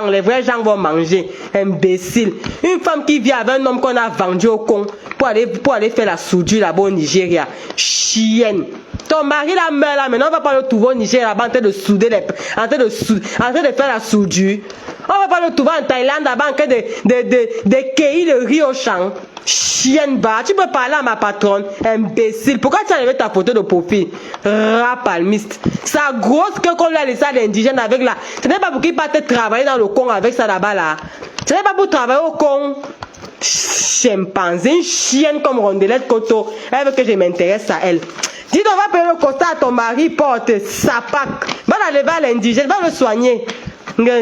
les vrais gens vont manger. Imbécile. Une femme qui vit avec un homme qu'on a vendu au con pour aller faire la soudure là-bas au Nigeria. Chienne. Ton mari là meurt là, maintenant on va pas le trouver au Nigeria là-bas en train de souder, en train de faire la soudure. On va pas le trouver en Thaïlande là-bas en train de cueillir le riz au champ. Chienne bas, tu peux parler à ma patronne, imbécile. Pourquoi tu as enlevé ta photo de profil? Rapalmiste. Sa grosse que qu'on lui a laissé à l'indigène avec là. Ce n'est pas pour qu'il parte travailler dans le con avec ça là-bas là. Ce n'est pas pour travailler au con. Chimpanzé, une chienne comme Rondelette Koto. Elle veut que je m'intéresse à elle. Dis donc, va payer le quota à ton mari, porte sa pack. Va l'enlever à l'indigène, va le soigner.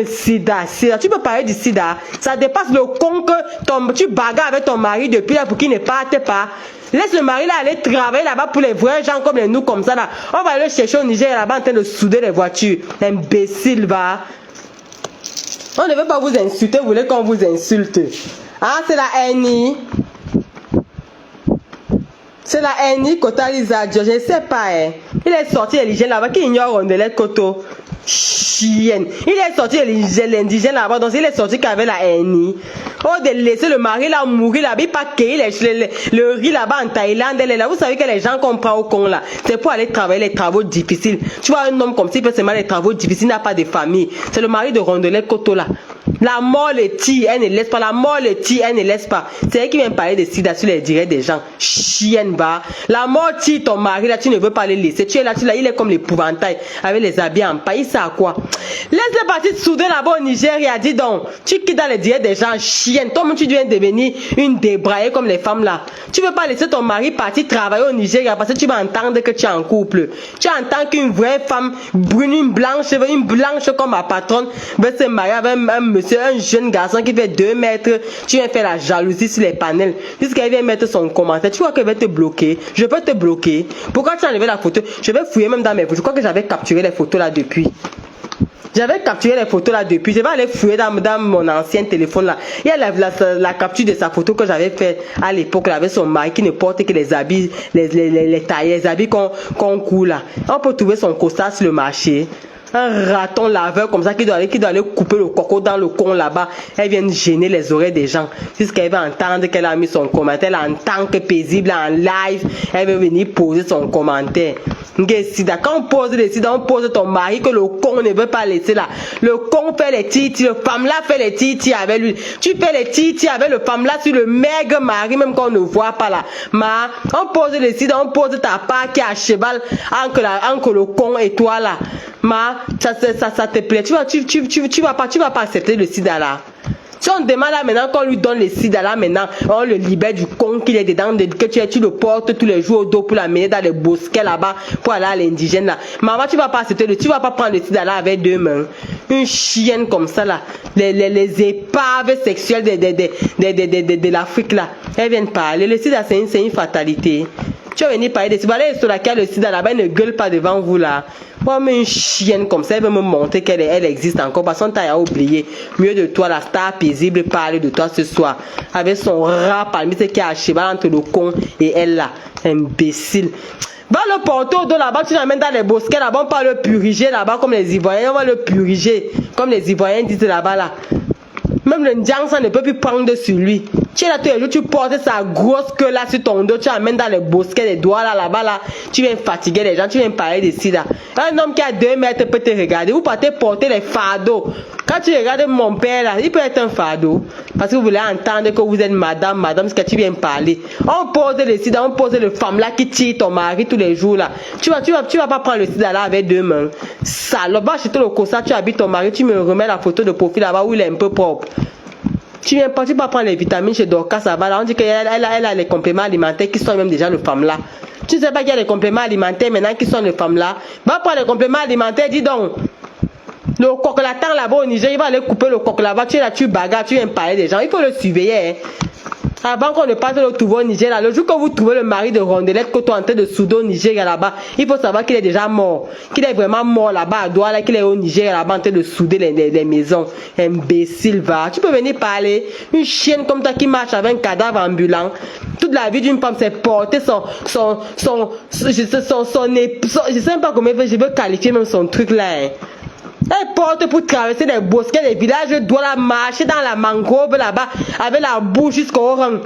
Sida, tu peux parler du sida. Ça dépasse le con que tu bagarres avec ton mari depuis là pour qu'il ne parte pas. Laisse le mari là aller travailler là-bas pour les vrais gens comme nous comme ça là. On va aller chercher au Niger là-bas en train de souder les voitures. Imbécile va. On ne veut pas vous insulter, vous voulez qu'on vous insulte. Ah, c'est la NI. C'est la NI Kotaliza, je ne sais pas. Hein. Il est sorti l'indigène là-bas qui ignore Rondelette Koto. Chienne. Il est sorti l'indigène là-bas, donc il est sorti qu'avec la NI. Oh, de laisser le mari là mourir là, il pas cueillir le riz là-bas en Thaïlande. Elle est là. Vous savez que les gens qu'on prend au con là, c'est pour aller travailler les travaux difficiles. Tu vois, un homme comme ça, il fait seulement les travaux difficiles, il n'a pas de famille. C'est le mari de Rondelette Koto là. La mort le tire, elle ne laisse pas. La mort le tire, elle ne laisse pas. C'est elle qui vient parler de sida sur les directs des gens. Chienne va. La mort tire ton mari là, tu ne veux pas le laisser. Tu es là, il est comme l'épouvantail avec les habits en paille. Ça à quoi? Laisse-le partir souder là-bas au Nigeria. Dis donc, tu quittes dans les directs des gens. Chienne. Toi, tu viens devenir une débraillée comme les femmes là. Tu veux pas laisser ton mari partir travailler au Nigeria parce que tu vas entendre que tu es en couple. Tu entends qu'une vraie femme brune, une blanche comme ma patronne veut se marier avec un monsieur, un jeune garçon qui fait 2 mètres. Tu viens faire la jalousie sur les panels. Jusqu'à vient mettre son commentaire. Tu vois qu'elle va te bloquer. Je peux te bloquer. Pourquoi tu as enlevé la photo? Je vais fouiller même dans mes photos. Je crois que j'avais capturé les photos là depuis. J'avais capturé les photos là depuis. Je vais aller fouiller dans mon ancien téléphone là. Il y a la capture de sa photo que j'avais fait à l'époque avec son mari qui ne porte que les habits, les tailles, les habits qu'on coule là. On peut trouver son costard sur le marché. Un raton laveur comme ça qui doit aller couper le coco dans le con là-bas. Elle vient gêner les oreilles des gens. Jusqu'elle va entendre qu'elle a mis son commentaire. En tant que paisible en live, elle veut venir poser son commentaire. Quand on pose les sida, on pose ton mari que le con ne veut pas laisser là. Le con fait les titi, le femme là fait les titi avec lui. Tu fais les titi avec le femme là sur le maigre mari, même qu'on ne voit pas là. Mais on pose les sida, on pose ta part qui est à cheval entre le con et toi là. Ça te plaît. Tu vas pas accepter le sida là. Si on demande là maintenant qu'on lui donne le sida là maintenant, on le libère du con qu'il est dedans, que tu le portes tous les jours au dos pour l'amener dans les bosquets là-bas pour aller à l'indigène là. Maman, tu vas pas accepter tu vas pas prendre le sida là avec 2 mains. Une chienne comme ça là. Les épaves sexuelles de l'Afrique là. Elles viennent parler. Le sida c'est une fatalité. Tu vas venir parler de sida. Allez sur laquelle le sida là-bas, elle ne gueule pas devant vous là. Moi, mais une chienne comme ça, elle veut me montrer qu'elle existe encore. Parce qu'on t'a oublié. Mieux de toi, la star paisible, parle de toi ce soir. Avec son rat palmiste qui a à cheval entre le con et elle là. Imbécile. Va le porter au dos là-bas, tu l'amènes dans les bosquets là-bas, on va le puriger là-bas comme les Ivoiriens. On va le puriger comme les Ivoiriens disent là-bas là. Même le Ndjang, ça ne peut plus prendre sur lui. Tu es là tous les jours, tu portes sa grosse queue là sur ton dos, tu amènes dans les bosquets, les doigts là-bas là. Tu viens fatiguer les gens, tu viens parler de sida. Un homme qui a 2 mètres peut te regarder. Vous partez porter les fardeaux. Quand tu regardes mon père là, il peut être un fardeau. Parce que vous voulez entendre que vous êtes madame, ce que tu viens parler. On pose le sida, on pose le femme là qui tire ton mari tous les jours là. Tu vas pas prendre le sida là avec 2 mains. Salope, va acheter le cossa, tu habites ton mari, tu me remets la photo de profil là-bas où il est un peu propre. Tu vas pas prendre les vitamines chez Dorcas là-bas là. On dit qu'elle a les compléments alimentaires qui sont même déjà le femme là. Tu ne sais pas qu'il y a les compléments alimentaires maintenant qui sont les femmes là. Va prendre les compléments alimentaires, dis donc. Le coq-latin là-bas au Niger, il va aller couper le coq là-bas. Tu es là, tu bagarres, tu viens parler des gens. Il faut le surveiller. Hein. Avant qu'on ne parte le trouver au Niger là, le jour que vous trouvez le mari de Rondelette Koto en train de souder au Niger là-bas, il faut savoir qu'il est déjà mort. Qu'il est vraiment mort là-bas à Douala, qu'il est au Niger là-bas en train de souder les maisons. Imbécile va. Tu peux venir parler. Une chienne comme toi qui marche avec un cadavre ambulant. Toute la vie d'une femme, c'est porter je sais même pas comment je veux qualifier même son truc là. Hein. Elle porte pour traverser les bosquets des villages, doit la marcher dans la mangrove là-bas, avec la bouche jusqu'au rang.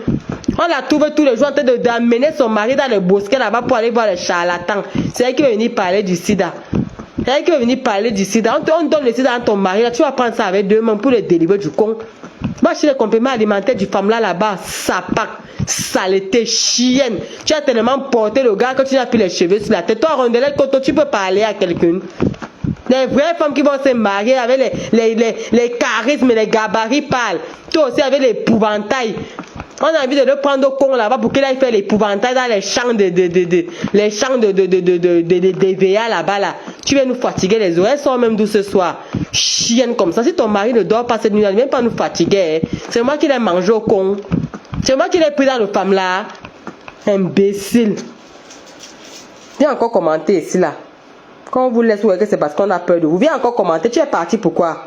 On la trouve tous les jours en train d'amener son mari dans les bosquets là-bas pour aller voir les charlatans. C'est elle qui est venue parler du sida. C'est elle qui est venue parler du sida. On donne le sida à ton mari, là, tu vas prendre ça avec 2 mains pour le délivrer du con. Va chez les compléments alimentaires du femme là-bas, sapac, saleté, chienne. Tu as tellement porté le gars que tu n'as plus les cheveux sur la tête. Toi, Rondelette Koto, tu peux parler à quelqu'un. Les vraies femmes qui vont se marier avec les charismes et les gabarits parlent. Toi aussi avec l'épouvantail. On a envie de le prendre au con là-bas pour qu'il aille faire l'épouvantail dans les champs de DVA là-bas là. Tu viens nous fatiguer les oreilles, sort même d'où ce soir. Chienne comme ça. Si ton mari ne dort pas cette nuit, il ne vient pas nous fatiguer. Hein. C'est moi qui l'ai mangé au con. C'est moi qui l'ai pris dans le femme là. Imbécile. Viens encore commenter ici là. Quand on vous laisse, ouais, que c'est parce qu'on a peur de vous. Viens encore commenter. Tu es parti pourquoi?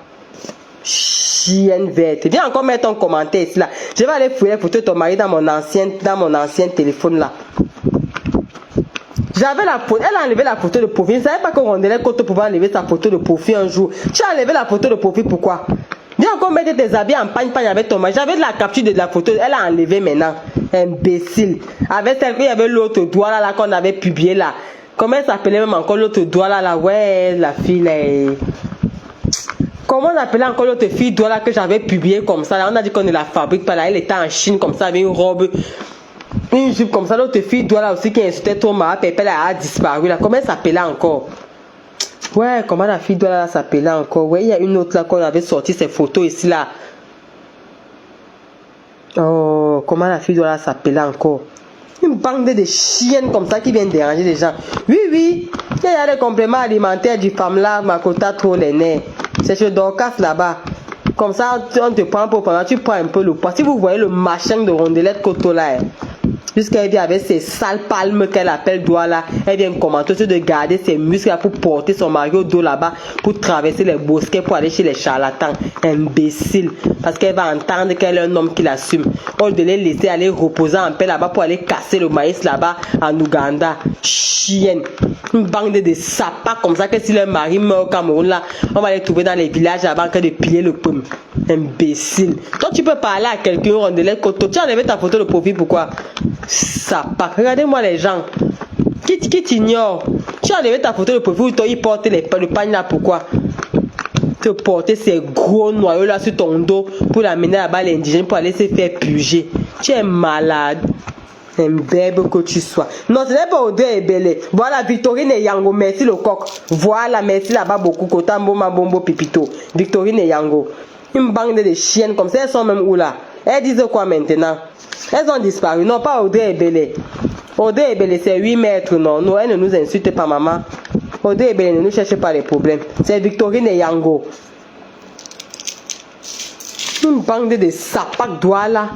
Chienne verte. Viens encore mettre ton commentaire ici là. Je vais aller fouiller les photos de ton mari dans mon ancien téléphone là. J'avais la photo. Elle a enlevé la photo de profil. Je ne savais pas que Rondelette Koto pouvait enlever sa photo de profil un jour. Tu as enlevé la photo de profil pourquoi? Viens encore mettre tes habits en pagne avec ton mari. J'avais de la capture de la photo. Elle a enlevé maintenant. Imbécile. Avec celle qu'il y avait l'autre doigt là qu'on avait publié là. Comment elle s'appelait même encore l'autre doigt là, ouais, la fille là. Comment on appelait encore l'autre fille doigt là que j'avais publié comme ça là. On a dit qu'on ne la fabrique pas là. Elle était en Chine comme ça avec une robe, une jupe comme ça. L'autre fille doigt là aussi qui insultait ton mari, Pépé là a disparu là. Comment elle s'appelait encore? Ouais, comment la fille doigt là s'appelait encore? Ouais, il y a une autre là qu'on avait sorti ses photos ici là. Oh, comment la fille doigt là s'appelait encore? Une bande de chiennes comme ça qui viennent déranger les gens. Oui, oui. Il y a les compléments alimentaires du femme là, Makota trop les nerfs. C'est chez Dorcas là-bas. Comme ça, on te prend pour pendant, tu prends un peu le poids. Si vous voyez le machin de Rondelette Koto là, jusqu'elle vient avec ses sales palmes qu'elle appelle doigts là, elle vient commenter de garder ses muscles là pour porter son mari au dos là-bas, pour traverser les bosquets, pour aller chez les charlatans. Imbécile. Parce qu'elle va entendre qu'elle est un homme qui l'assume. Au lieu de les laisser aller reposer en paix là-bas pour aller casser le maïs là-bas en Ouganda. Chienne. Une bande de sapats comme ça que si leur mari meurt au Cameroun là, on va les trouver dans les villages là-bas en train de piller le pomme. Imbécile. Toi tu peux parler à quelqu'un, Rondelette Koto. Tu as enlevé ta photo de profil pourquoi? Sapac. Regardez-moi les gens. Qui t'ignore? Tu as enlevé ta photo de profil, toi il porte le pagne là pourquoi? Te porter ces gros noyaux là sur ton dos pour l'amener là-bas l'indigène pour aller se faire purger. Tu es malade. Un bébé que tu sois. Non, ce n'est pas Audrey Ebele. Voilà, Victorine et Yango, merci le coq. Voilà, merci là-bas beaucoup. Kotambo, Mabombo, Pipito. Victorine et Yango. Une bande de chiennes comme ça, elles sont même où là? Elles disent quoi maintenant? Elles ont disparu. Non, pas Audrey Ebele. Audrey Ebele, c'est 8 mètres, non. Non, elle ne nous insulte pas, maman. Audrey Ebele ne nous cherche pas les problèmes. C'est Victorine et Yango. Une bande de sapacs doigts là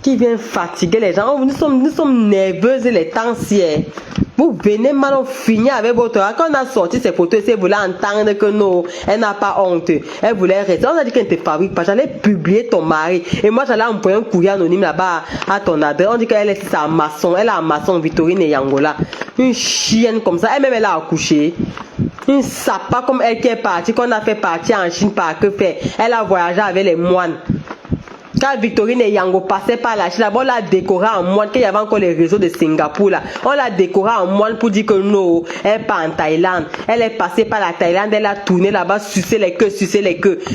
qui vient fatiguer les gens. Oh, nous sommes nerveuses les temps-ci. Vous venez mal, on finit avec votre... Quand on a sorti ces photos, elle voulait entendre que non, elle n'a pas honte. Elle voulait rester. On a dit qu'elle ne te fabrique pas. J'allais publier ton mari. Et moi, j'allais envoyer un courrier anonyme là-bas à ton adresse. On dit qu'elle est sa maçon. Elle a un maçon, Victorine et Yangola. Une chienne comme ça. Elle-même, elle a accouché. Une sapa comme elle qui est partie, qu'on a fait partir en Chine par que faire. Elle a voyagé avec les moines. Quand Victorine et Yango passaient par la Chine, là-bas, on l'a décoré en moine, qu'il y avait encore les réseaux de Singapour là. On l'a décoré en moine pour dire que non, elle n'est pas en Thaïlande. Elle est passée par la Thaïlande, elle a tourné là-bas, sucé les queues.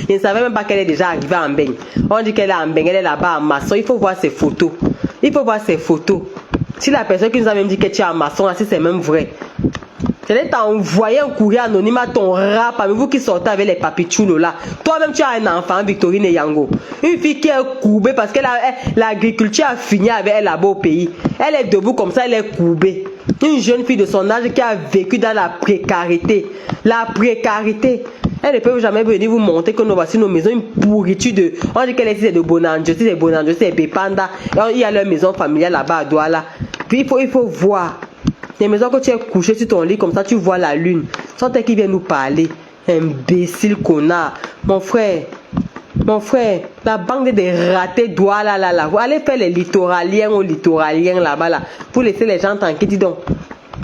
Je ne savais même pas qu'elle est déjà arrivée en Beng. On dit qu'elle est en Beng, elle est là-bas en maçon. Il faut voir ses photos. Si la personne qui nous a même dit que tu es en maçon, là, si c'est même vrai. C'est t'envoyer un courrier anonyme à ton rat parmi vous qui sortez avec les papichoulos là. Toi-même tu as un enfant, Victorine et Yango. Une fille qui est courbée parce que l'agriculture a fini avec elle là-bas au pays. Elle est debout comme ça, elle est courbée. Une jeune fille de son âge qui a vécu dans la précarité. La précarité. Elle ne peut jamais venir vous montrer que nous voici nos maisons, une pourriture de... On dit qu'elle est ici de Bonanjo, c'est Bonanjo, c'est Pépanda. Il y a leur maison familiale là-bas à Douala. Puis il faut voir. Les maisons que tu es couché sur ton lit comme ça, tu vois la lune. Sans qui vient nous parler. Imbécile connard. Mon frère, la bande des ratés doit là. Vous allez faire les littoraliens aux littoraliens là-bas là. Pour laisser les gens tranquilles, dis donc.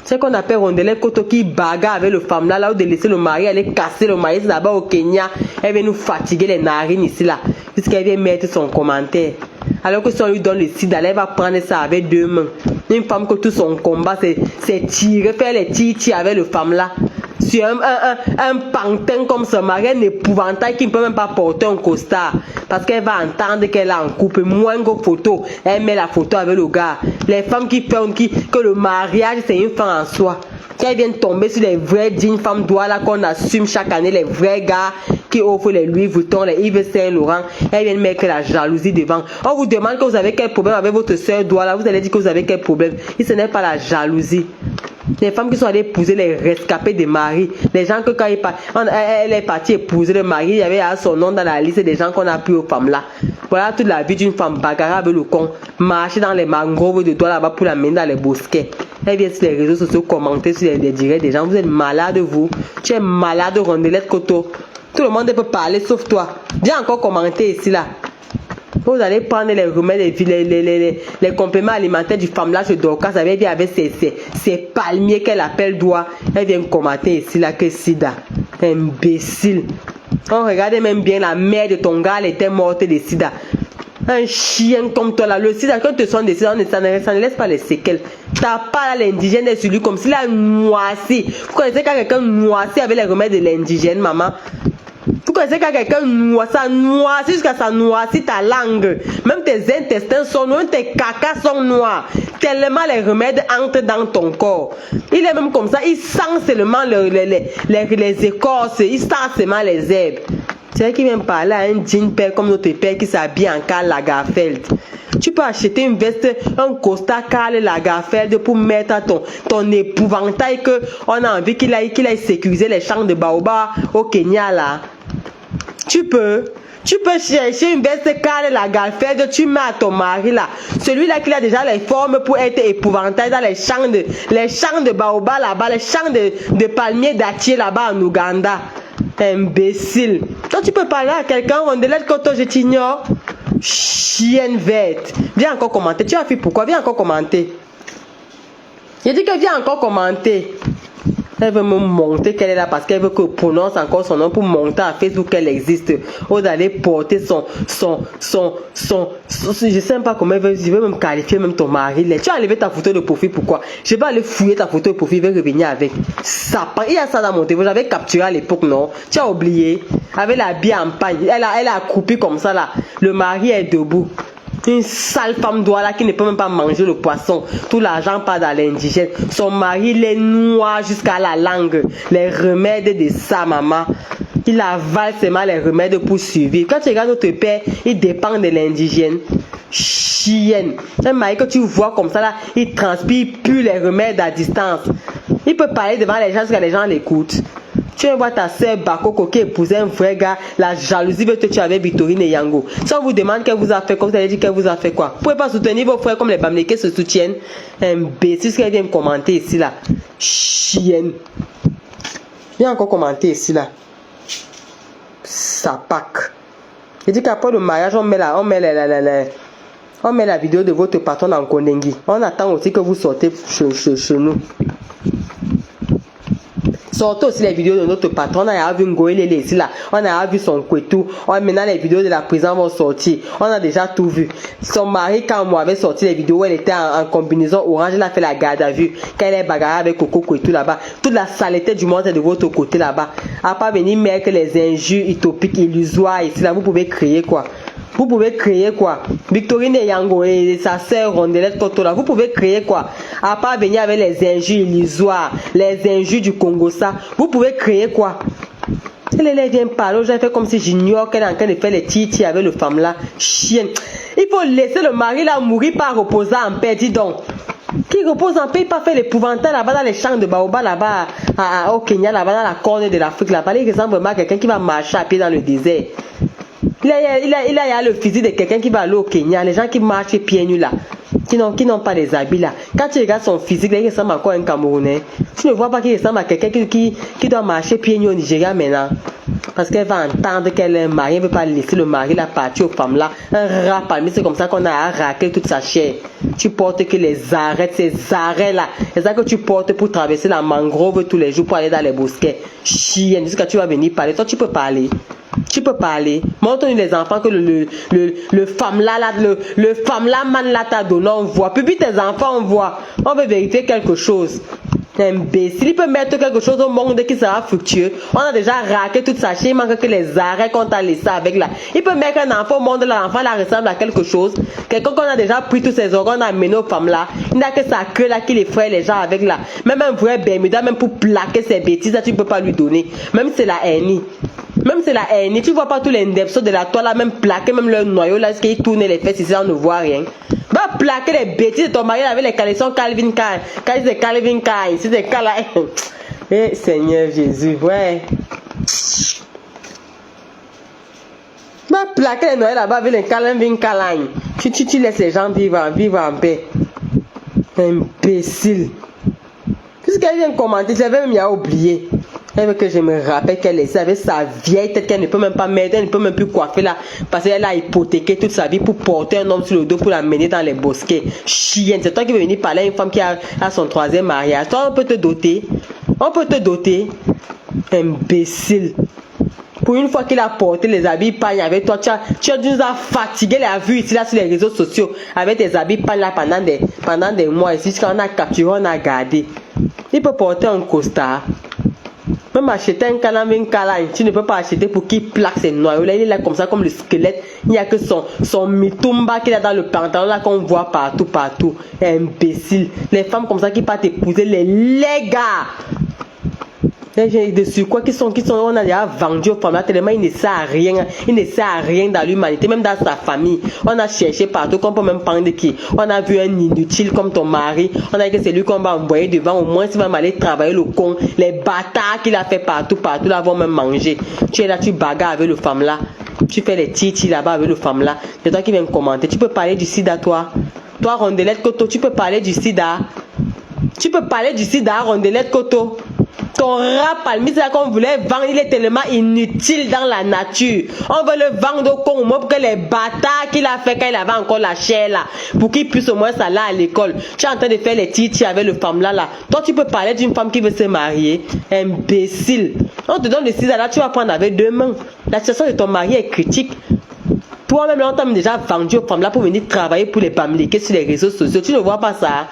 C'est qu'on appelle Rondelet Koto qui bagarre avec le femme là, où de laisser le mari aller casser le mari là-bas au Kenya. Elle vient nous fatiguer les narines ici là, puisqu'elle vient mettre son commentaire. Alors que si on lui donne le sida, elle va prendre ça avec 2 mains. Une femme que tout son combat, c'est tirer, faire les titi avec le femme là. Sur un pantin comme ce mari, un épouvantail qui ne peut même pas porter un costard. Parce qu'elle va entendre qu'elle est en couple, moins que photo. Elle met la photo avec le gars. Les femmes qui font que le mariage, c'est une fin en soi. Qu'elles viennent tomber sur les vraies dignes femmes d'oie là qu'on assume chaque année, les vrais gars qui offrent les Louis Vuitton, les Yves Saint Laurent, elles viennent mettre la jalousie devant. On vous demande que vous avez quel problème avec votre soeur d'oie là, vous allez dire que vous avez quel problème. Et ce n'est pas la jalousie. Les femmes qui sont allées épouser les rescapés des maris, les gens que quand elle est partie épouser le mari, il y avait son nom dans la liste des gens qu'on a pris aux femmes là. Voilà toute la vie d'une femme bagarre avec le con, marcher dans les mangroves de toi là-bas pour la mener dans les bosquets. Elle vient sur les réseaux sociaux commenter sur les directs des gens. Vous êtes malade vous. Tu es malade Rondelet Koto. Tout le monde peut parler sauf toi. Viens encore commenter ici là. Vous allez prendre les remèdes, les compléments alimentaires du femmelage de Dorcas. Elle vient avec ses palmiers qu'elle appelle doigts. Elle vient commenter ici là que sida. Imbécile. On regarde même bien la mère de ton gars, elle était morte de sida. Un chien comme toi là, le sida, quand tu sens des sida, ça ne laisse pas les séquelles. T'as pas l'indigène est sur lui comme s'il a noisé. Vous connaissez quand quelqu'un noisé avec les remèdes de l'indigène, maman? Vous connaissez quand quelqu'un noisé jusqu'à ça noisé ta langue. Même tes intestins sont noirs, tes cacas sont noirs. Tellement les remèdes entrent dans ton corps. Il est même comme ça, il sent seulement les écorces, il sent seulement les herbes. C'est vrai qu'il vient parler à un digne père comme notre père qui s'habille en Karl Lagerfeld. Tu peux acheter une veste, un costard Karl Lagerfeld pour mettre ton épouvantail que on a envie qu'il aille sécuriser les champs de baobab au Kenya là. Tu peux chercher une veste Karl Lagerfeld, tu mets à ton mari là. Celui-là qui a déjà les formes pour être épouvantail dans les champs de baobab là-bas, les champs de palmiers dattiers là-bas en Ouganda. Imbécile. Toi tu peux parler à quelqu'un, Rondelet Koto, je t'ignore. Chienne verte. Viens encore commenter. Tu as fait pourquoi? Viens encore commenter. J'ai dit que viens encore commenter. Elle veut me monter qu'elle est là parce qu'elle veut que je prononce encore son nom pour monter à Facebook qu'elle existe. Ou d'aller porter son je sais pas comment elle veut, je veux même qualifier même ton mari. Tu as enlevé ta photo de profil, pourquoi? Je vais aller fouiller ta photo de profil, je vais revenir avec. Ça, il y a ça dans mon téléphone, j'avais capturé à l'époque, non? Tu as oublié? Avec la bille en pagne, elle a accroupi comme ça là. Le mari est debout. Une sale femme d'oie là qui ne peut même pas manger le poisson. Tout l'argent part dans l'indigène. Son mari les noie jusqu'à la langue. Les remèdes de sa maman. Il avale seulement les remèdes pour survivre. Quand tu regardes notre père, il dépend de l'indigène. Chienne. Un mari que tu vois comme ça là, il transpire plus les remèdes à distance. Il peut parler devant les gens jusqu'à les gens l'écoutent. Tu vois ta sœur Bakoko qui épousait un vrai gars, la jalousie veut te tuer avec Victorine et Yango. Si on vous demande qu'elle vous a fait, comme vous allez dire qu'elle vous a fait quoi? Vous pouvez pas soutenir vos frères comme les Bamlékés se soutiennent. Imbécile, ce qu'elle vient me commenter ici là. Chienne. Viens encore commenter ici là. Sapac. Je dis qu'après le mariage, on met la vidéo de votre patron en Kondengi. On attend aussi que vous sortez chez nous. Sortez aussi les vidéos de notre patron. On a vu Ngoélé ici là. On a vu son couetou. Maintenant les vidéos de la prison vont sortir. On a déjà tout vu. Son mari, quand on avait sorti les vidéos, elle était en combinaison orange. Elle a fait la garde à vue. Quand elle est bagarrée avec Coco Couetou là-bas. Toute la saleté du monde est de votre côté là-bas. À part venir mettre les injures utopiques, illusoires ici là. Vous pouvez créer quoi? Vous pouvez créer quoi? Victorine Yango et sa sœur Rondelet Koto là, vous pouvez créer quoi? À part venir avec les injures illusoires, les injures du Congo ça, vous pouvez créer quoi? Elle vient parler, j'ai fait comme si j'ignore qu'elle est en train de faire les titi avec le femme là. Chienne. Il faut laisser le mari là mourir par reposer en paix, dis donc. Qui repose en paix, il pas fait l'épouvantail là-bas dans les champs de baobab là-bas au Kenya, là-bas dans la corne de l'Afrique là-bas. Il ressemble vraiment à quelqu'un qui va marcher à pied dans le désert. Il a le physique de quelqu'un qui va aller au Kenya, les gens qui marchent pieds nus là, qui n'ont pas des habits là. Quand tu regardes son physique, là, il ressemble encore à un Camerounais. Tu ne vois pas qu'il ressemble à quelqu'un qui doit marcher pieds nus au Nigeria maintenant. Parce qu'elle va entendre qu'elle est mariée, elle ne veut pas laisser le mari la partir aux femmes là. Un rat parmi, c'est comme ça qu'on a arraqué toute sa chair. Tu portes que les arrêts, ces arrêts là. C'est ça que tu portes pour traverser la mangrove tous les jours pour aller dans les bosquets. Chienne, jusqu'à tu vas venir parler. Toi, tu peux parler. Tu peux parler. Montre-nous les enfants que le femme là, le femme là, man là t'a donné, on voit. Puis tes enfants, on voit. On veut vérifier quelque chose. Imbécile, il peut mettre quelque chose au monde qui sera fructueux. On a déjà raqué toute sa chair, il manque que les arrêts qu'on t'a laissé avec là. Il peut mettre un enfant au monde, l'enfant là ressemble à quelque chose. Quelqu'un qu'on a déjà pris tous ses organes, on a amené aux femmes là. Il n'a que sa queue là qui les fraye les gens avec là. Même un vrai Bermuda, même pour plaquer ses bêtises, là, tu ne peux pas lui donner. Même c'est la haine. Même c'est la haine. Tu vois pas tous les ndepsos de la toile là, même plaquer, même le noyau là, ce qui tourne les fesses ici, on ne voit rien. Va plaquer les bêtises de ton mari avec les caleçons Calvin Klein. Quand c'est Calvin Klein, si c'est Calvin. Eh Seigneur Jésus, ouais. Va plaquer les noyaux là-bas avec les Calvin Klein. Tu laisses les gens vivre en paix. Imbécile. Puisqu'elle vient commenter, j'avais même oublié. Elle veut que je me rappelle qu'elle est avec sa vieille tête qu'elle ne peut même pas mettre, elle ne peut même plus coiffer là, parce qu'elle a hypothéqué toute sa vie pour porter un homme sur le dos pour l'amener dans les bosquets. Chienne, c'est toi qui veux venir parler à une femme qui a son 3e mariage. Toi, on peut te doter. On peut te doter. Imbécile. Pour une fois qu'il a porté les habits pagne avec toi, tu as dû nous fatiguer la vue ici là sur les réseaux sociaux avec tes habits pagne là pendant des mois ici, quand on a capturé, on a gardé. Il peut porter un costard. Même acheter un Calvin Klein, tu ne peux pas acheter pour qu'il plaque ses noyaux. Là, il est là comme ça, comme le squelette. Il n'y a que son mitumba qu'il a dans le pantalon là qu'on voit partout. Imbécile. Les femmes comme ça qui partent épouser les gars. Dessus quoi qui sont on a déjà vendu aux femmes là tellement il ne sert à rien dans l'humanité, même dans sa famille. On a cherché partout qu'on peut même prendre qui. On a vu un inutile comme ton mari, on a dit que c'est lui qu'on va envoyer devant, au moins s'il va aller travailler le con, les bâtards qu'il a fait partout là vont même manger. Tu es là, tu bagarres avec le femme là, tu fais les titis là-bas avec le femme là. C'est toi qui viens commenter. Tu peux parler du sida toi Rondelette Koto, tu peux parler du sida. Rondelette Koto. Ton rat palmier, c'est là qu'on voulait vendre, il est tellement inutile dans la nature. On veut le vendre au con au moins pour que les bâtards qu'il a fait quand il avait encore la chair là, pour qu'il puisse au moins s'aller à l'école. Tu es en train de faire les titis avec le femme là. Toi, tu peux parler d'une femme qui veut se marier. Imbécile. On te donne le sida là, tu vas prendre avec 2 mains. La situation de ton mari est critique. Toi-même, là, on t'a déjà vendu aux femmes là pour venir travailler pour les pamliquer sur les réseaux sociaux. Tu ne vois pas ça?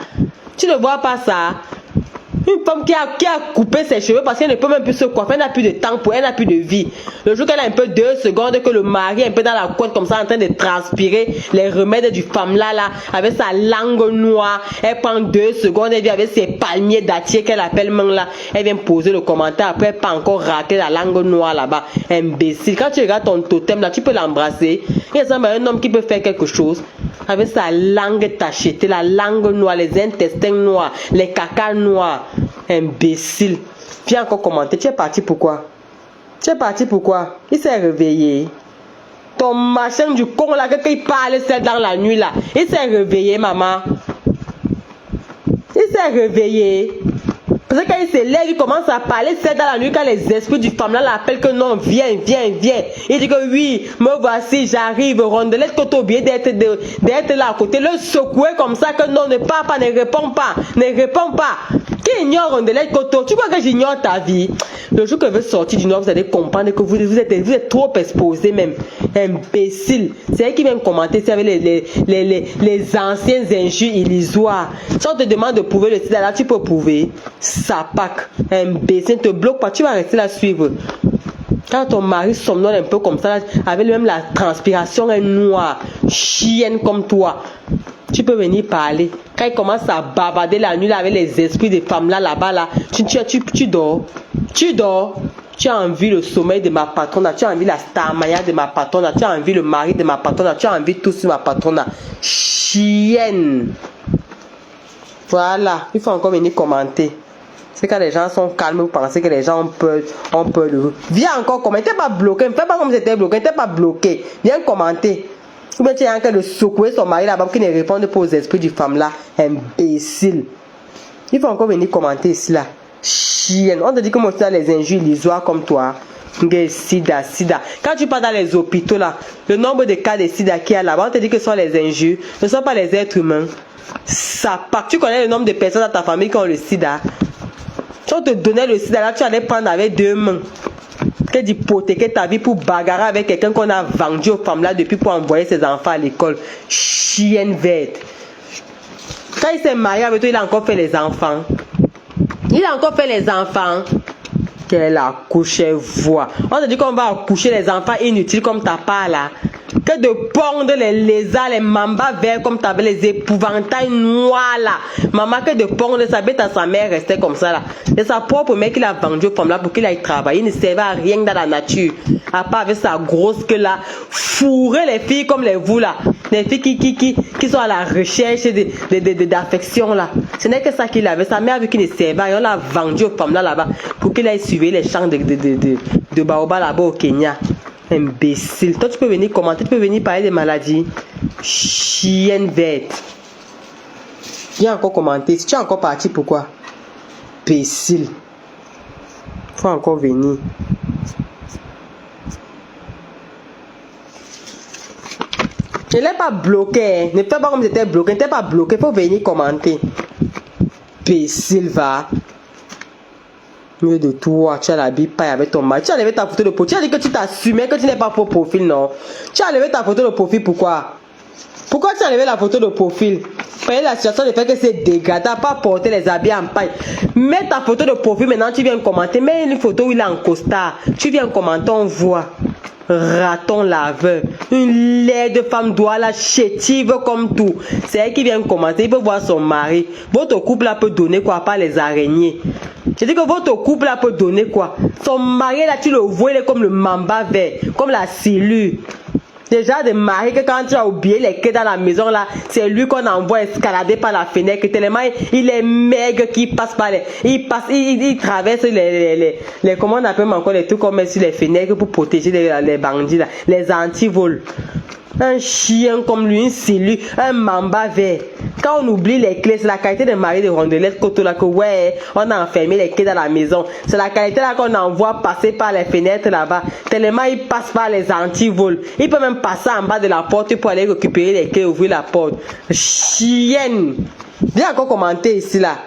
Une femme qui a coupé ses cheveux parce qu'elle ne peut même plus se coiffer, elle n'a plus de temps elle n'a plus de vie. Le jour qu'elle a un peu 2 secondes, que le mari est un peu dans la couette comme ça en train de transpirer les remèdes du femme là, avec sa langue noire, elle prend 2 secondes, elle vient avec ses palmiers dattiers qu'elle appelle main là, elle vient poser le commentaire, après elle pas encore rater la langue noire là-bas. Imbécile. Quand tu regardes ton totem là, tu peux l'embrasser. Il ressemble à un homme qui peut faire quelque chose avec sa langue tachetée, la langue noire, les intestins noirs, les cacas noirs. Imbécile. Viens encore commenter. Tu es parti pourquoi? Il s'est réveillé. Ton machin du con là, que il parle seul dans la nuit là. Il s'est réveillé, maman. Parce que quand il se lève, il commence à parler seul dans la nuit quand les esprits du femme là l'appellent que non, viens. Il dit que oui, me voici, j'arrive. Rondelette Koto, bien d'être là à côté. Le secouer comme ça que non, ne parle pas, ne réponds pas. Qui ignore Rondelette Koto? Tu crois que j'ignore ta vie? Le jour que je veux sortir du Nord, vous allez comprendre que vous êtes trop exposé même. Imbécile. C'est elle qui vient commenter avec les anciens injures illusoires. Si on te demande de prouver le sida là, tu peux prouver. Sapac. Imbécile. Ne te bloque pas, tu vas rester là suivre. Quand ton mari somnole un peu comme ça, avec même la transpiration est noire, chienne comme toi, tu peux venir parler. Quand il commence à bavarder la nuit là, avec les esprits des femmes là-bas, tu dors. Tu as envie le sommeil de ma patronne, tu as envie la starmaya de ma patronne, tu as envie le mari de ma patronne, tu as envie tout sur ma patronne. Chienne. Voilà, il faut encore venir commenter. C'est quand les gens sont calmes, vous pensez que les gens ont peur de vous. Viens encore commenter, t'es pas bloqué, ne fais pas comme si t'étais bloqué, t'es pas bloqué. Viens commenter. Ou bien tu es en train de secouer son mari là-bas qui ne répond pas aux esprits du femme là. Imbécile. Il faut encore venir commenter ici là. Chienne. On te dit que moi tu as les injures illusoires comme toi. Sida, sida. Quand tu pars dans les hôpitaux là, le nombre de cas de sida qu'il y a là-bas, on te dit que ce sont les injures, ce ne sont pas les êtres humains. Ça part. Tu connais le nombre de personnes dans ta famille qui ont le sida. Si on te donnait le sida là, tu allais prendre avec 2 mains. Que d'hypothéquer ta vie pour bagarrer avec quelqu'un qu'on a vendu aux femmes là depuis pour envoyer ses enfants à l'école. Chienne verte. Quand il s'est marié avec toi, il a encore fait les enfants. Il a encore fait les enfants. Quelle accouche voix. On te dit qu'on va accoucher les enfants inutiles comme ta part là. Que de pondre les lézards, les mambas verts comme tu avais les épouvantails noirs là. Maman, que de pondre sa bête à sa mère restait comme ça là. C'est sa propre mère qui l'a vendu aux femmes là pour qu'il aille travailler. Il ne servait à rien dans la nature. À part avec sa grosse queue là. Fourrer les filles comme les vous là. Les filles qui sont à la recherche d'affection là. Ce n'est que ça qu'il avait. Sa mère vu qu'il ne servait à rien. On l'a vendu aux femmes là là-bas pour qu'il aille suivre les champs de baobab là-bas au Kenya. Imbécile. Toi, tu peux venir commenter, tu peux venir parler des maladies. Chienne bête. Viens encore commenter. Si tu es encore parti, pourquoi? Imbécile. Faut encore venir. Je ne l'ai pas bloqué. Ne fais pas comme j'étais bloqué. Ne t'es pas bloqué. Faut venir commenter. Imbécile, va. Mieux de toi, tu as la bille paille avec ton mari. Tu as levé ta photo de profil. Tu as dit que tu t'assumais, que tu n'es pas pour profil, non. Tu as levé ta photo de profil, pourquoi? Pourquoi tu as levé la photo de profil? Parce que la situation de fait que c'est dégradé. Tu n'as pas porté les habits en paille. Mets ta photo de profil, maintenant tu viens commenter. Mets une photo où il est en costard. Tu viens commenter, on voit. Raton laveur. Une laide femme doit la chétive comme tout. C'est elle qui vient commenter. Il peut voir son mari. Votre couple là peut donner quoi? Pas les araignées. Je dis que votre couple là peut donner quoi? Son mari là, tu le vois, il est comme le mamba vert, comme la cellule. Déjà des maris que quand tu as oublié les clés dans la maison là, c'est lui qu'on envoie escalader par la fenêtre tellement il est maigre qu'il passe par les, il traverse les comment on appelle encore les trucs qu'on met sur les fenêtres pour protéger les bandits là, les antivols. Un chien comme lui, une cellule, un mamba vert. Quand on oublie les clés, c'est la qualité des maris de Rondelette Koto là que ouais, on a enfermé les clés dans la maison. C'est la qualité là qu'on envoie passer par les fenêtres là-bas. Tellement il passe par les antivols. Il peut même passer en bas de la porte pour aller récupérer les clés, ouvrir la porte. Chienne. Viens encore commenter ici là.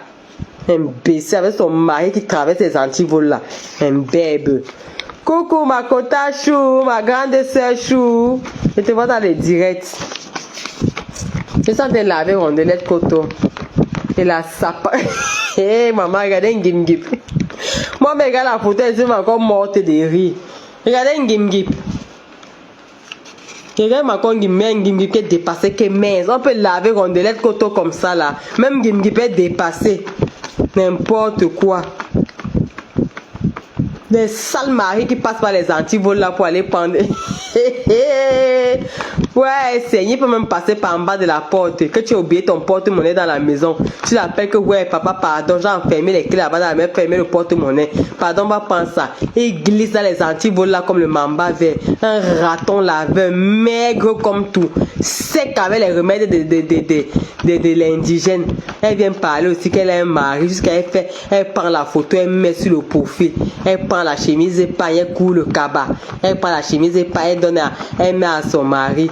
Imbécile avec son mari qui traverse les antivols là. Un bébé. Coucou ma Kota Chou, ma grande sœur Chou. Je te vois dans les directs. Je sens de laver Rondelette Koto. Et la sapa. Hé maman, regardez un gim-gip. Moi, je regarde la photo, elle est encore morte de rire. Regardez un gim-gip. Regarde ma con un gim-gip qui est dépassé, qui est mince. On peut laver Rondelette Koto comme ça là. Même gim-gip est dépassé. N'importe quoi. Des sales maris qui passent par les antivols là pour aller prendre. Ouais, Seigneur peut même passer par en bas de la porte. Que tu as oublié ton porte-monnaie dans la maison. Tu l'appelles que ouais, papa, pardon, j'ai enfermé les clés là-bas dans la main, fermé le porte-monnaie. Pardon, va prendre ça. Il glisse dans les antivols là comme le mamba vert. Un raton laveur, maigre comme tout. Sec avec les remèdes de l'indigène. Elle vient parler aussi qu'elle a un mari. Jusqu'à elle prend la photo, elle met sur le profil. Elle prend la chemise et pas, elle coule le cabas. Elle prend la chemise et pas, elle donne elle met à son mari.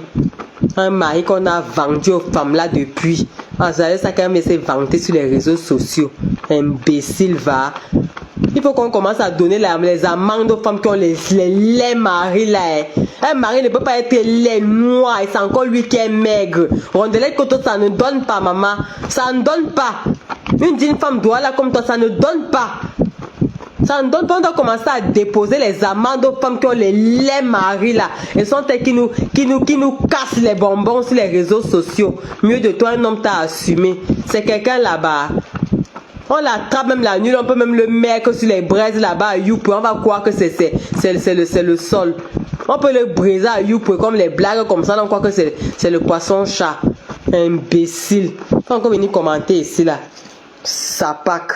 Un mari qu'on a vendu aux femmes là depuis. Ah, ça quand même s'est vanté sur les réseaux sociaux. Imbécile va. Il faut qu'on commence à donner les amendes aux femmes qui ont les maris là. Un mari ne peut pas être laid noir et c'est encore lui qui est maigre. Rondelette Koto, ça ne donne pas, maman. Ça ne donne pas. Une digne femme doit là comme toi, ça ne donne pas. Ça ne donne pas, on doit commencer à déposer les amendes aux femmes qui ont les maris là. Et sont elles qui nous cassent les bonbons sur les réseaux sociaux. Mieux de toi, un homme t'a assumé. C'est quelqu'un là-bas. On l'attrape même la nuit, on peut même le mettre sur les braises là-bas à Youp. On va croire que c'est le sol. On peut le briser à Youp comme les blagues comme ça, on croit que c'est le poisson-chat. Imbécile. Faut encore venir commenter ici là. Sapac.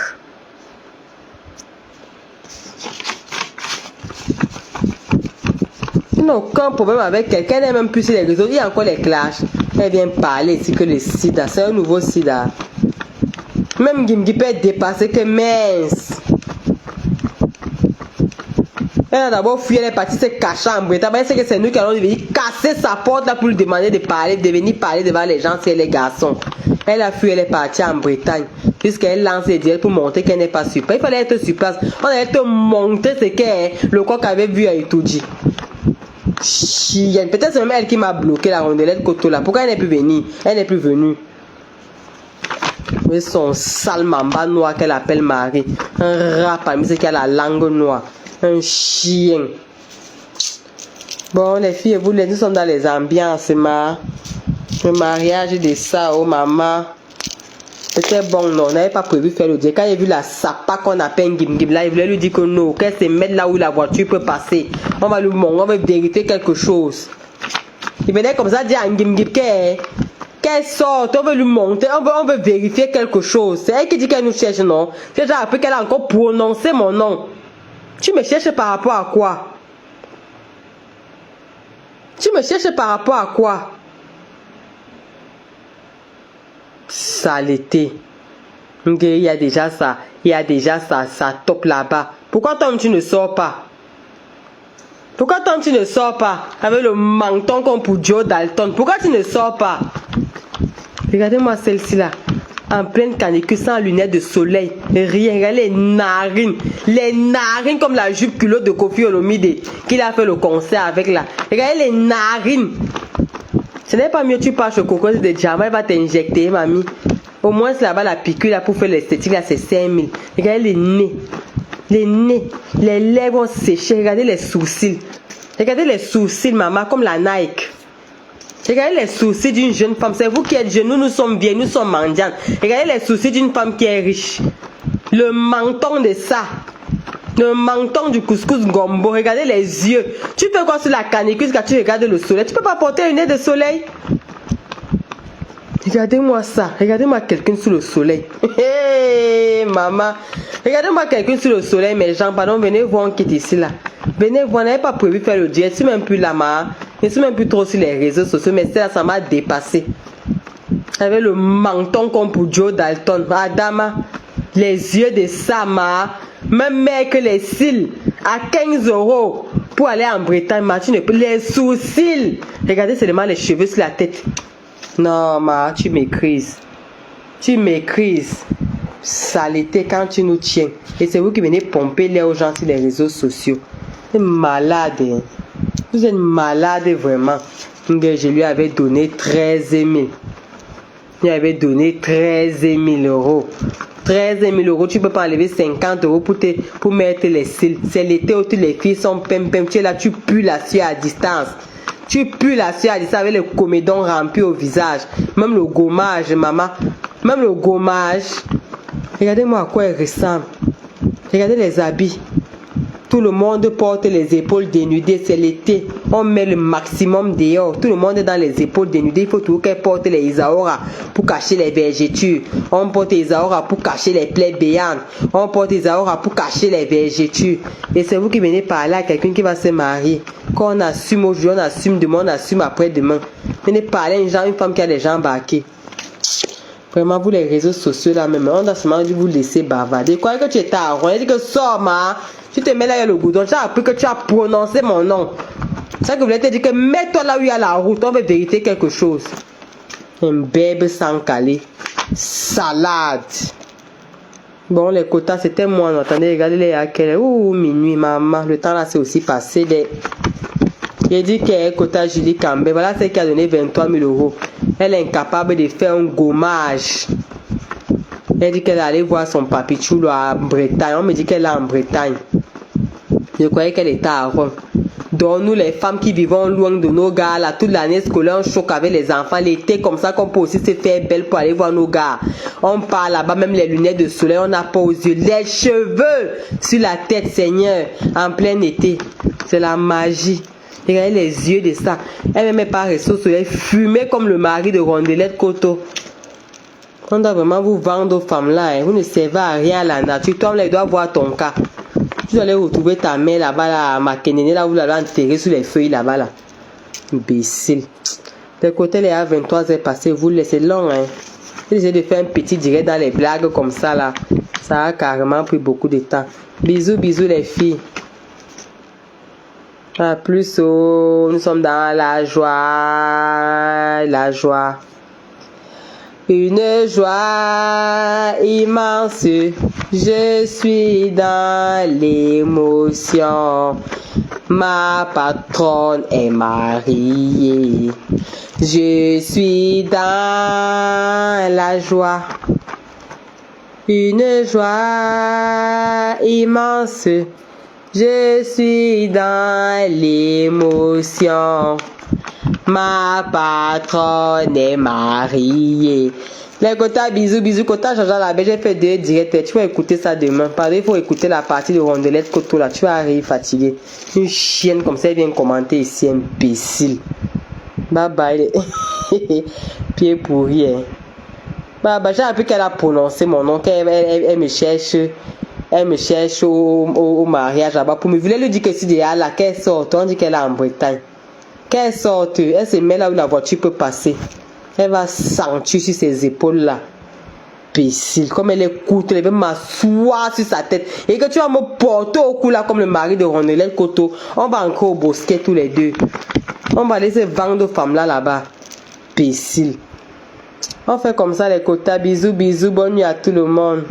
Il n'a aucun problème avec quelqu'un, elle n'est même plus sur les réseaux. Il y a encore les clashs. Elle vient parler ici que le sida, c'est un nouveau sida. Même Gimgi peut être dépassé que mince. Elle a d'abord fui, elle est partie se cacher en Bretagne. Elle sait que c'est nous qui allons venir casser sa porte là pour lui demander de parler, de venir parler devant les gens, c'est les garçons. Elle a fui, elle est partie en Bretagne. Puisqu'elle lance les dièles pour montrer qu'elle n'est pas sur place. Il fallait être sur place. On allait te montrer ce que le coq avait vu à Itoudji. Chienne. Peut-être c'est même elle qui m'a bloqué la rondelette Koto là. Pourquoi elle n'est plus venue? Elle n'est plus venue. Mais son sale mamba noir qu'elle appelle Marie. Un rat parmi ceux qui a la langue noire. Un chien. Bon, les filles, vous, nous sommes dans les ambiances, le mariage de ça, oh maman. C'était bon, non, on n'avait pas prévu faire le dieu. Quand il a vu la sapa qu'on appelle Ngim là, il voulait lui dire que non, qu'elle se mette là où la voiture peut passer. On va lui montrer, on va vérifier quelque chose. Il venait comme ça dire à Ngim qu'elle sorte, on veut lui montrer, on veut vérifier quelque chose. C'est elle qui dit qu'elle nous cherche, non? J'ai déjà appris qu'elle a encore prononcé mon nom. Tu me cherches par rapport à quoi? Tu me cherches par rapport à quoi? Saleté. Il y a déjà ça. Il y a déjà ça top là-bas. Pourquoi toi tu ne sors pas? Pourquoi toi tu ne sors pas? Avec le menton comme pour Joe Dalton. Pourquoi tu ne sors pas? Regardez-moi celle-ci là. En pleine canicule, sans lunettes de soleil. Rien. Regardez les narines. Les narines comme la jupe culotte de Kofi Olomide. Qu'il a fait le concert avec là. Regardez les narines. Ce n'est pas mieux, tu pars chez Coco de Diamant, elle va t'injecter, mamie. Au moins, c'est là-bas la piqûre là, pour faire l'esthétique, là, c'est 5000. Regardez les nez. Les nez. Les lèvres ont séché. Regardez les sourcils. Regardez les sourcils, maman, comme la Nike. Regardez les sourcils d'une jeune femme. C'est vous qui êtes jeune, nous sommes vieilles, nous sommes mendiantes. Regardez les sourcils d'une femme qui est riche. Le menton de ça. Le menton du couscous gombo. Regardez les yeux. Tu fais quoi sur la canicule quand tu regardes le soleil? Tu peux pas porter une nez de soleil? Regardez-moi ça. Regardez-moi quelqu'un sous le soleil. Hey, maman. Regardez-moi quelqu'un sous le soleil, mes gens. Pardon, venez voir, on quitte ici là. Venez voir, on n'avait pas prévu faire le diète. Je suis même plus là, ma. Je suis même plus trop sur les réseaux sociaux, mais ça m'a dépassé. Avec le menton comme pour Joe Dalton. Adama. Les yeux de Sama. Même mec, les cils à 15 € pour aller en Bretagne. Les sourcils. Regardez seulement les cheveux sur la tête. Non, ma, tu m'écrises. Tu m'écrises. Saleté quand tu nous tiens. Et c'est vous qui venez pomper l'air aux gens sur les réseaux sociaux. Vous êtes malade. Hein? Vous êtes malade vraiment. Je lui avais donné 13 000. Il avait donné 13 000 €. 13 000 €, tu peux pas enlever 50 € pour mettre les cils. C'est l'été où toutes les filles sont pem. Tu es là, tu pues la sueur à distance. Tu pues la sueur à distance avec le comédon rempli au visage. Même le gommage, maman. Même le gommage. Regardez-moi à quoi il ressemble. Regardez les habits. Tout le monde porte les épaules dénudées. C'est l'été. On met le maximum dehors. Tout le monde est dans les épaules dénudées. Il faut toujours qu'elle porte les Isaora pour cacher les vergetures. On porte les Isaora pour cacher les plaies béantes. On porte les Isaora pour cacher les vergetures. Et c'est vous qui venez parler à quelqu'un qui va se marier. Quand on assume aujourd'hui, on assume demain, on assume après-demain. Venez parler à une femme qui a les jambes embarquées. Vraiment, vous les réseaux sociaux là même, on doit seulement vous laisser bavarder. Quoi que tu étais à rond, il dit que sors, ma. Tu te mets là, il y a le goudron. J'ai appris que tu as prononcé mon nom. C'est ça que je voulais te dire que mets-toi là où il y a la route. On veut vérifier quelque chose. Un bébé sans caler. Salade. Bon, les quotas, c'était moi. Attendez, regardez-les à quelle heure. Ouh, minuit, maman. Le temps là, c'est aussi passé. J'ai dit qu'elle est quota Julie Campbell. Voilà celle qui a donné 23 000 €. Elle est incapable de faire un gommage. Elle dit qu'elle est allée voir son papichou en Bretagne. On me dit qu'elle est en Bretagne. Je croyais qu'elle était à Rome. Donc nous les femmes qui vivons loin de nos gars, là, toute l'année scolaire, on choque avec les enfants. L'été comme ça qu'on peut aussi se faire belle pour aller voir nos gars. On part là-bas, même les lunettes de soleil, on n'a pas aux yeux. Les cheveux sur la tête, Seigneur, en plein été. C'est la magie. Regardez les yeux de ça. Elle ne met pas rester au soleil, fumée comme le mari de Rondelette Koto. On doit vraiment vous vendre aux femmes là. Hein. Vous ne servez à rien à la nature. Toi, on doit voir ton cas. Tu dois aller retrouver ta mère là-bas, là, à Makenene, là où vous l'avez enterré sous les feuilles là-bas. Là. Imbécile. De côté, les A23 est passé, vous laissez long. Hein. Essayez de faire un petit direct dans les blagues comme ça là. Ça a carrément pris beaucoup de temps. Bisous, bisous les filles. À plus haut, nous sommes dans la joie, la joie. Une joie immense, je suis dans l'émotion. Ma patronne est mariée, je suis dans la joie. Une joie immense, je suis dans l'émotion. Ma patronne est mariée. Les quotas, bisous, bisous, quotas, Jean-Jean Labé, j'ai fait 2 directs. Tu vas écouter ça demain. Pardon, il faut écouter la partie de Rondelette Koto là. Tu vas arriver fatigué. Une chienne comme ça, elle vient commenter ici, imbécile. Bye bye. Pied pourri, hein. Bah, j'ai appris qu'elle a prononcé mon nom, qu'elle me cherche. Elle me cherche au mariage là-bas. Pour me vouloir lui dire que si déjà là, qu'elle sorte, on dit qu'elle est en Bretagne. Qu'elle sorte, elle se met là où la voiture peut passer. Elle va sentir sur ses épaules là. Imbécile, comme elle est courte, elle veut m'asseoir sur sa tête. Et que tu vas me porter au cou là comme le mari de Rondelette Koto. On va encore au bosquet tous les deux. On va laisser vendre aux femmes là-bas. Imbécile. On fait comme ça les quotas. Bisous, bisous. Bonne nuit à tout le monde.